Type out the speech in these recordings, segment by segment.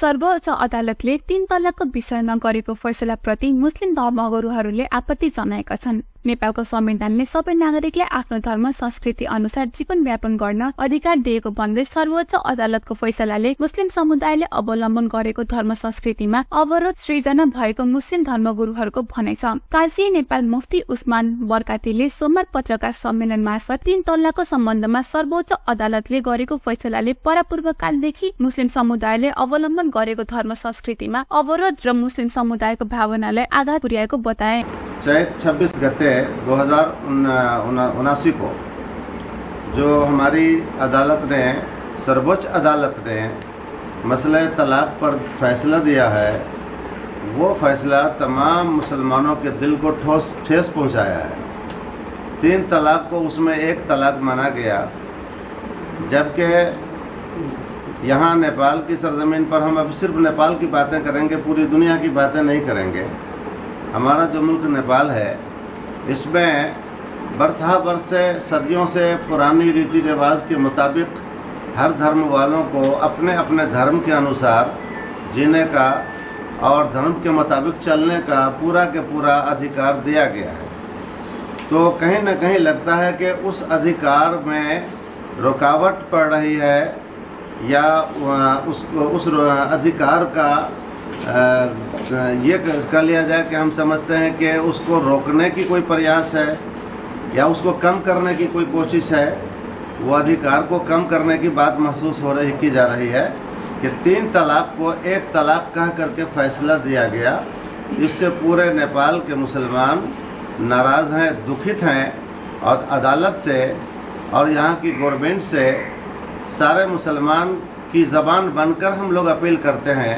सर्वोच्च अदालतले 3 तलाकको विषयमा गरेको फैसलाप्रति मुस्लिम धर्मगुरुहरूले आपत्ति जनाएका छन्। नेपालको संविधानले सबै नागरिकलाई आफ्नो धर्म संस्कृति अनुसार जीवन यापन गर्न अधिकार दिएको भन्दै सर्वोच्च अदालतको फैसलाले मुस्लिम समुदायले अवलम्बन गरेको धर्म संस्कृतिमा अवरोध सृजना भएको मुस्लिम धर्मगुरुहरूको भनाइ छ। काजी नेपाल मुफ्ती उस्मान बरकातीले सोमबार पत्रकार सम्मेलन मार्फत 3 तलाकको सम्बन्धमा सर्वोच्च अदालतले गरेको फैसलाले परापूर्व कालदेखि मुस्लिम समुदायले अवलम्बन गरेको धर्म संस्कृतिमा अवरोध र मुस्लिम समुदायको भावनालाई आघात पुर्याएको बताए। चैत 26 गते 2079 को जो हमारी अदालत ने सर्वोच्च अदालत ने मसले तलाक पर फैसला दिया है, वो फैसला तमाम मुसलमानों के दिल को ठेस पहुंचाया है। 3 तलाक को उसमें 1 तलाक माना गया, जबकि यहाँ नेपाल की सरजमीन पर हम अब सिर्फ नेपाल की बातें करेंगे, पूरी दुनिया की बातें नहीं करेंगे। हमारा जो मुल्क नेपाल है, इसमें बरस से सदियों से पुरानी रीति रिवाज के मुताबिक हर धर्म वालों को अपने अपने धर्म के अनुसार जीने का और धर्म के मुताबिक चलने का पूरा के पूरा अधिकार दिया गया है। तो कहीं न कहीं लगता है कि उस अधिकार में रुकावट पड़ रही है या उस अधिकार का ये कर लिया जाए कि हम समझते हैं कि उसको रोकने की कोई प्रयास है या उसको कम करने की कोई कोशिश है। वो अधिकार को कम करने की बात महसूस की जा रही है कि 3 तलाक को 1 तलाक कह करके फैसला दिया गया। इससे पूरे नेपाल के मुसलमान नाराज़ हैं, दुखित हैं और अदालत से और यहाँ की गवर्नमेंट से सारे मुसलमान की ज़बान बनकर हम लोग अपील करते हैं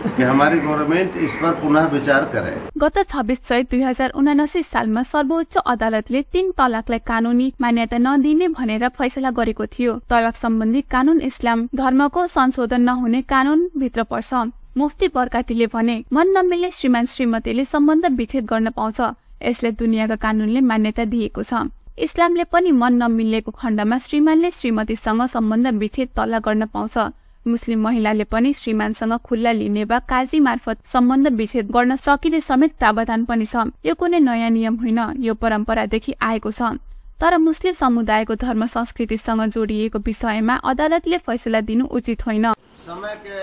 कि हमारी गवर्नमेंट इस पर पुनः विचार करे। गत 26 चैत 2079 सालमा सर्वोच्च अदालतले 3 तलाकलाई कानूनी मान्यता नदिने भनेर फैसला गरेको थियो। तलाक सम्बन्धी कानून इस्लाम धर्मको संशोधन नहुने कानून भित्र पर्छ। मुफ्ती बरकातीले भने, मन नमिल्ने श्रीमान श्रीमतीले सम्बन्ध विच्छेद गर्न पाउँछ। यसले दुनियाँका कानूनले मान्यता दिएको छ। इस्लामले पनि मन नमिलेको खण्डमा श्रीमानले श्रीमतीसँग सम्बन्ध विच्छेद तलाक गर्न पाउँछ। मुस्लिम महिलाले पनि श्रीमानसँग खुल्ला लिने वा काजी मार्फत सम्बन्ध विच्छेद गर्न सकिने समेत प्रावधान पनि छ। यो कुनै नयाँ नियम होइन, यो परम्परादेखि आएको छ। तर मुस्लिम समुदायको धर्म संस्कृतिसँग जोडिएको विषयमा अदालतले फैसला दिनु उचित होइन। समय के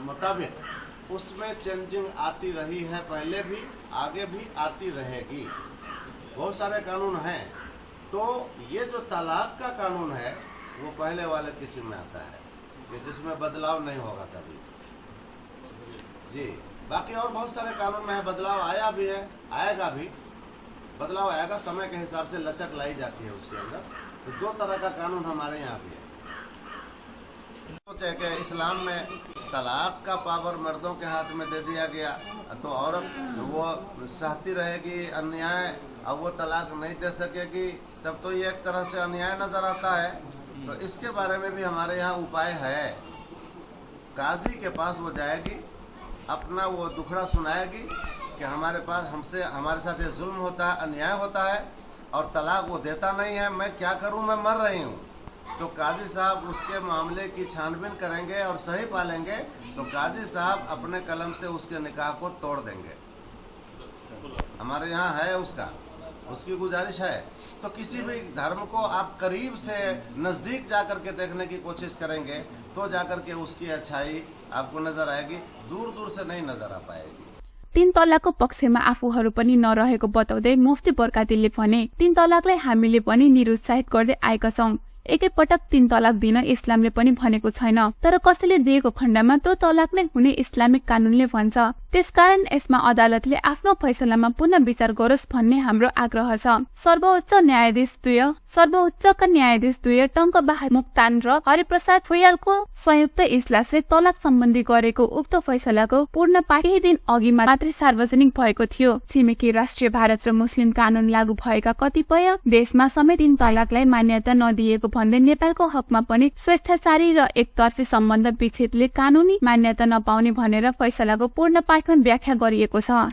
मुताबिक उसमें चेंजिंग आती रही है, पहले भी आगे भी आती रहेगी। बहुत सारे कानून हैं, तो ये जो तलाक का कानून है वो पहले वाले किस्म में आता है कि जिसमें बदलाव नहीं होगा कभी जी। बाकी और बहुत सारे कानून में है, बदलाव आया भी है, आएगा भी, बदलाव आएगा। समय के हिसाब से लचक लाई जाती है उसके अंदर। तो 2 तरह का कानून हमारे यहाँ भी है। सोचे कि इस्लाम में तलाक का पावर मर्दों के हाथ में दे दिया गया तो औरत वो सहती रहेगी अन्याय, अब वो तलाक नहीं दे सकेगी, तब तो ये एक तरह से अन्याय नजर आता है। तो इसके बारे में भी हमारे यहाँ उपाय है। काजी के पास वो जाएगी, अपना वो दुखड़ा सुनाएगी कि हमारे साथ ये जुल्म होता है, अन्याय होता है और तलाक वो देता नहीं है, मैं क्या करूं, मैं मर रही हूं। तो काजी साहब उसके मामले की छानबीन करेंगे और सही पालेंगे तो काजी साहब अपने कलम से उसके निकाह को तोड़ देंगे। हमारे यहाँ है उसकी गुजारिश है। तो किसी भी धर्म को आप करीब से नजदीक जाकर के देखने की कोशिश करेंगे तो जाकर के उसकी अच्छाई आपको नजर आएगी, दूर दूर से नहीं नजर आ पाएगी। 3 तलाकको पक्षमा आफूहरू पनि नरहेको बताउँदै मुफ्ती बरकातीले भने, 3 तलाकलाई हामीले पनि निरुत्साहित गर्दै आएका छौं। एकैपटक 3 तलाक दिन इस्लामले पनि भनेको छैन, तर कसैले दिएको खण्डमा त्यो तलाक नै हुने इस्लामिक कानूनले भन्छ। त्यसकारण यसमा अदालतले आफ्नो फैसलामा पुनः विचार गरोस् भन्ने हाम्रो आग्रह छ। सर्वोच्चका न्यायाधीश 2 टंक बहादुर मुक्तान र हरिप्रसाद फुयालको संयुक्त इजलासले तलाक सम्बन्धी गरेको उक्त फैसलाको पूर्ण पाठ केही दिन अघि मात्रै सार्वजनिक भएको थियो। छिमेकी राष्ट्रिय भारत र मुस्लिम कानून लागू भएका कतिपय देशमा समेत 3 तलाकलाई मान्यता नदिएको भन्दै नेपालको हकमा पनि स्वेच्छाचारी र एकतर्फी सम्बन्ध विच्छेदले कानूनी मान्यता नपाउने भनेर फैसलाको पूर्ण पाठमा व्याख्या गरिएको छ।